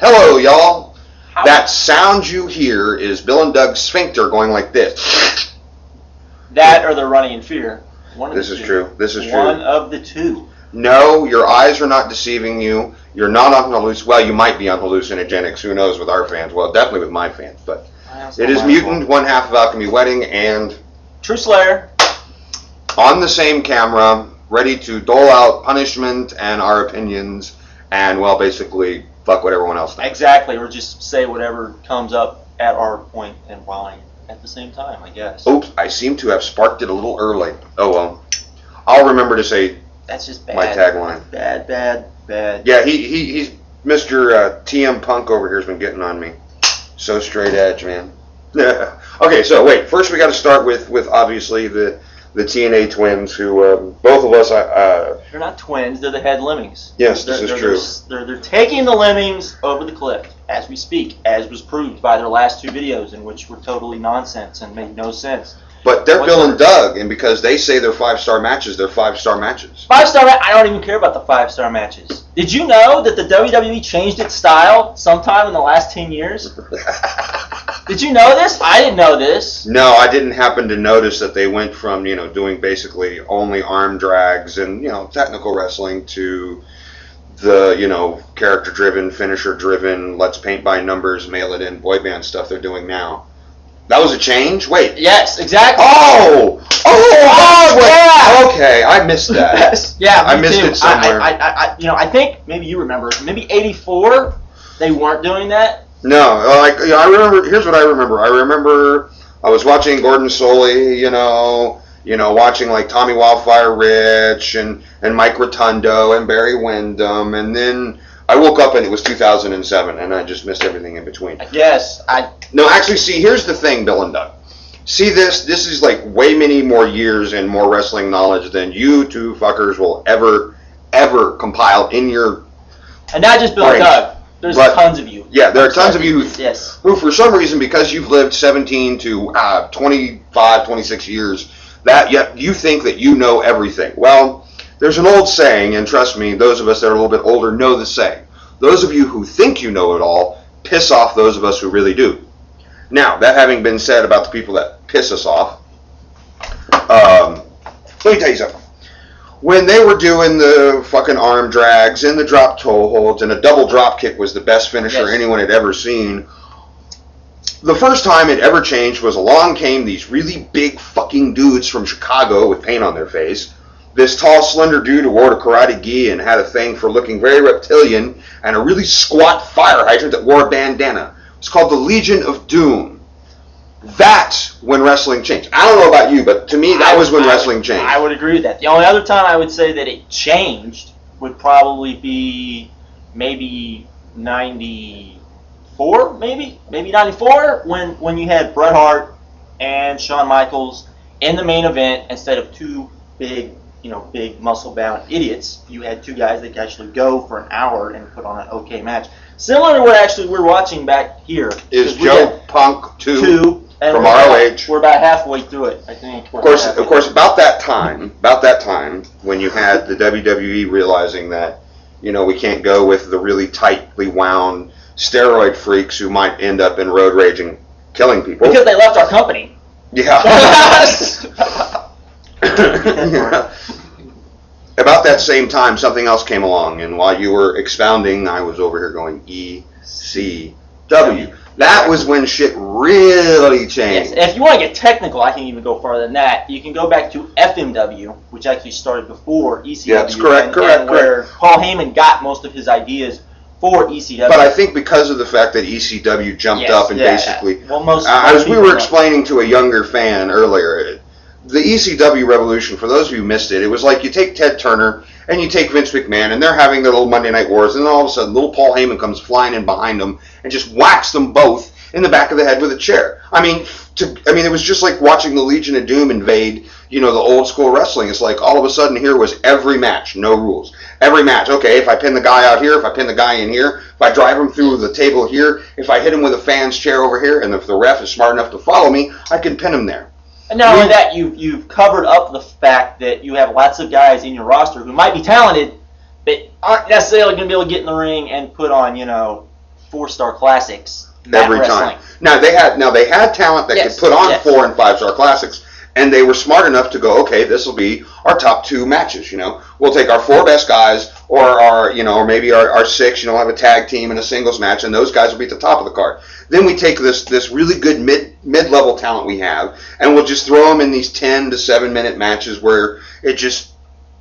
Hello, y'all. That sound you hear is Bill and Doug's sphincter going like this. That or they're running in fear. This is true. One of the two. No, your eyes are not deceiving you. You're not on hallucinogenics. Well, you might be on hallucinogenics. Who knows with our fans? Well, definitely with my fans. But it is Mutant, one half of Alchemy Wedding, and Truthslayer on the same camera, ready to dole out punishment and our opinions, and well, basically fuck what everyone else thinks. Exactly, or just say whatever comes up at our point and line at the same time, I guess. Oops, I seem to have sparked it a little early. Oh well, I'll remember to say. That's just bad. My tagline. Bad. Yeah, he's Mr. TM Punk over here has been getting on me. So straight edge, man. Okay, so wait. First, we got to start with obviously the TNA twins, who both of us. They're not twins. They're the head lemmings. Yes, this is true. They're taking the lemmings over the cliff as we speak, as was proved by their last two videos, in which were totally nonsense and made no sense. But they're Bill and Doug, and because they say they're 5-star matches, they're 5-star matches. 5-star match? I don't even care about the 5-star matches. Did you know that the WWE changed its style sometime in the last 10 years? Did you know this? I didn't know this. No, I didn't happen to notice that they went from, doing basically only arm drags and, technical wrestling to the, character-driven, finisher-driven, let's paint by numbers, mail it in, boy band stuff they're doing now. That was a change? Wait. Yes, exactly. Oh, yeah. Okay, I missed that. Yeah, I missed it somewhere. I think maybe you remember. Maybe '84, they weren't doing that. No, I remember. Here's what I remember. I remember I was watching Gordon Soley, watching like Tommy Wildfire Rich and Mike Rotundo and Barry Windham, and then I woke up and it was 2007, and I just missed everything in between. Yes, No, actually, see, here's the thing, Bill and Doug. See this is like way many more years and more wrestling knowledge than you two fuckers will ever compile in your And not just Bill and Doug. There's tons of you. Yeah, there are tons of you who for some reason, because you've lived 17 to 25, 26 years, that you think that you know everything. Well, there's an old saying, and trust me, those of us that are a little bit older know the saying. Those of you who think you know it all, piss off those of us who really do. Now, that having been said about the people that piss us off, let me tell you something. When they were doing the fucking arm drags and the drop toe holds and a double drop kick was the best finisher anyone had ever seen, the first time it ever changed was along came these really big fucking dudes from Chicago with paint on their face. This tall, slender dude who wore a karate gi and had a thing for looking very reptilian, and a really squat fire hydrant that wore a bandana. It's called the Legion of Doom. That's when wrestling changed. I don't know about you, but to me, that was when wrestling changed. I would agree with that. The only other time I would say that it changed would probably be maybe 94, maybe 94, when you had Bret Hart and Shawn Michaels in the main event instead of two big muscle-bound idiots. You had two guys that could actually go for an hour and put on an okay match. Similar to what actually we're watching back here. Is Joe Punk 2 from ROH. We're about halfway through it, I think. Of course, about that time, when you had the WWE realizing that, we can't go with the really tightly wound steroid freaks who might end up in road rage and killing people. Because they left our company. Yeah. About that same time, something else came along, and while you were expounding, I was over here going ECW. That was when shit really changed. Yes. If you want to get technical, I can even go farther than that. You can go back to FMW, which actually started before ECW. Yeah, that's correct. Where Paul Heyman got most of his ideas for ECW. But I think because of the fact that ECW jumped up and basically, as we were explaining to a younger fan earlier, the ECW revolution, for those of you who missed it, it was like you take Ted Turner and you take Vince McMahon, and they're having their little Monday Night Wars, and then all of a sudden, little Paul Heyman comes flying in behind them and just whacks them both in the back of the head with a chair. I mean, it was just like watching the Legion of Doom invade, the old school wrestling. It's like all of a sudden here was every match, no rules. Every match, okay, if I pin the guy out here, if I pin the guy in here, if I drive him through the table here, if I hit him with a fan's chair over here, and if the ref is smart enough to follow me, I can pin him there. And not only that, you've covered up the fact that you have lots of guys in your roster who might be talented, but aren't necessarily going to be able to get in the ring and put on, 4-star classics. Mat every wrestling. time. Now they had talent that Yes, could put on yes. 4 and 5-star classics, and they were smart enough to go, okay, this will be our top 2 matches. You know, we'll take our 4 best guys, or our, you know, or maybe our 6. You know, we'll have a tag team and a singles match, and those guys will be at the top of the card. Then we take this really good mid-level talent we have, and we'll just throw them in these 10 to 7-minute matches where it just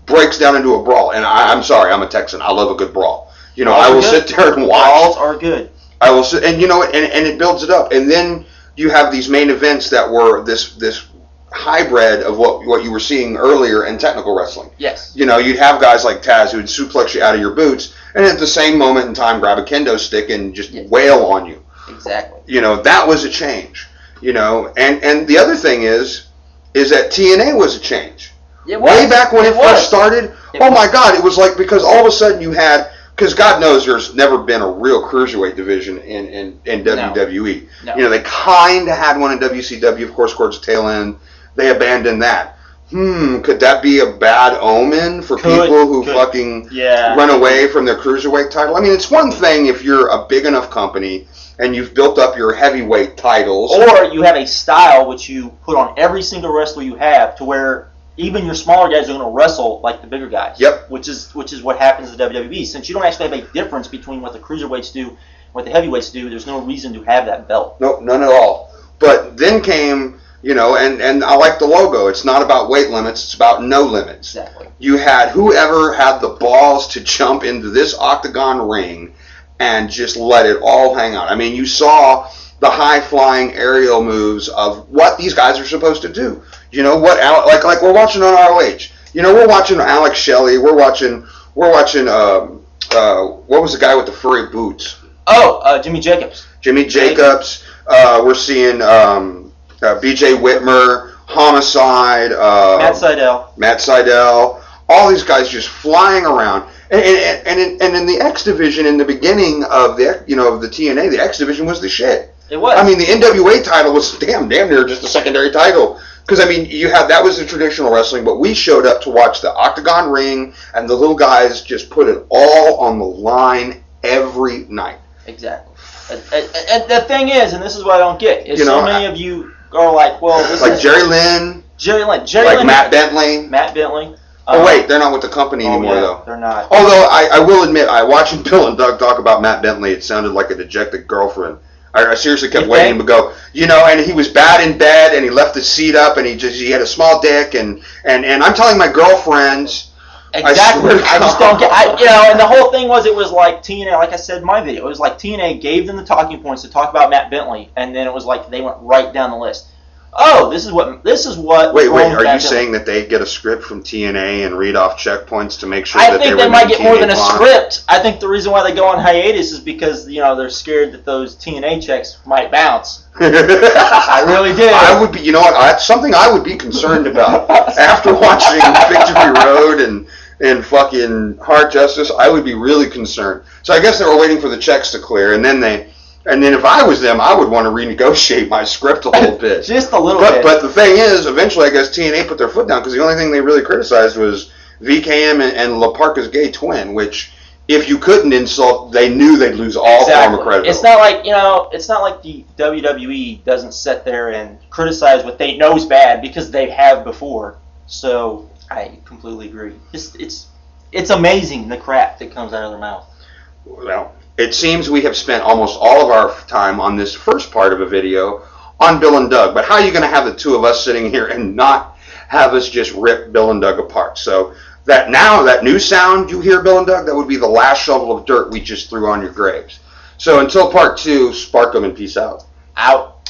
breaks down into a brawl. And I'm sorry, I'm a Texan. I love a good brawl. You know, I will sit there and watch. Brawls are good. I will sit, and you know, and it builds it up. And then you have these main events that were this hybrid of what you were seeing earlier in technical wrestling. Yes. You know, you'd have guys like Taz who would suplex you out of your boots, and at the same moment in time grab a kendo stick and just wail on you. Exactly. You know, that was a change. You know, and the other thing is that TNA was a change. It was. Way back when it first started, my God, it was like, because all of a sudden you had, because God knows there's never been a real cruiserweight division in WWE. No. You know, they kind of had one in WCW, of course, towards the tail end. They abandoned that. Could that be a bad omen for people who fucking run away from their cruiserweight title? I mean, it's one thing if you're a big enough company and you've built up your heavyweight titles. Or you have a style which you put on every single wrestler you have, to where even your smaller guys are going to wrestle like the bigger guys. Yep. Which is what happens in WWE. Since you don't actually have a difference between what the cruiserweights do and what the heavyweights do, there's no reason to have that belt. Nope, none at all. But then came, you know, and I like the logo. It's not about weight limits, it's about no limits. Exactly. You had whoever had the balls to jump into this octagon ring and just let it all hang out. I mean, you saw the high-flying aerial moves of what these guys are supposed to do. You know what? Like we're watching on ROH. You know, we're watching Alex Shelley. We're watching. What was the guy with the furry boots? Jimmy Jacobs. Jimmy Jacobs. We're seeing B.J. Whitmer, Homicide. Matt Sydal. All these guys just flying around. And in the X division, in the beginning of the TNA, the X division was the shit. It was. I mean, the NWA title was damn near just a secondary title. Because, I mean, that was the traditional wrestling, but we showed up to watch the octagon ring, and the little guys just put it all on the line every night. Exactly. And the thing is, and this is what I don't get, is so many of you are like, well, this like is... Jerry Lynn. Like Matt Bentley. Oh, wait, they're not with the company anymore, though. They're not. Although, I will admit, watching Bill and Doug talk about Matt Bentley, it sounded like a dejected girlfriend. I seriously kept waiting to go, you know, and he was bad in bed, and he left the seat up, and he had a small dick, and I'm telling my girlfriends, exactly, I just don't get, and the whole thing was, it was like TNA, like I said in my video, it was like TNA gave them the talking points to talk about Matt Bentley, and then it was like they went right down the list. Oh, this is what. Wait, are you saying that they get a script from TNA and read off checkpoints to make sure that they were I think they might get more than a blonde? Script. I think the reason why they go on hiatus is because, they're scared that those TNA checks might bounce. I really did. I would be, that's something I would be concerned about. After watching Victory Road and fucking Hard Justice, I would be really concerned. So I guess they were waiting for the checks to clear, and then if I was them, I would want to renegotiate my script a little bit. Just a little bit. But the thing is, eventually, I guess TNA put their foot down, because the only thing they really criticized was VKM and La Parka's gay twin, which, if you couldn't insult, they knew they'd lose all form of credibility. It's not like the WWE doesn't sit there and criticize what they know is bad, because they have before. So I completely agree. It's amazing, the crap that comes out of their mouth. Well, it seems we have spent almost all of our time on this first part of a video on Bill and Doug. But how are you going to have the two of us sitting here and not have us just rip Bill and Doug apart? So that new sound you hear, Bill and Doug, that would be the last shovel of dirt we just threw on your graves. So until part 2, spark them and peace out. Out.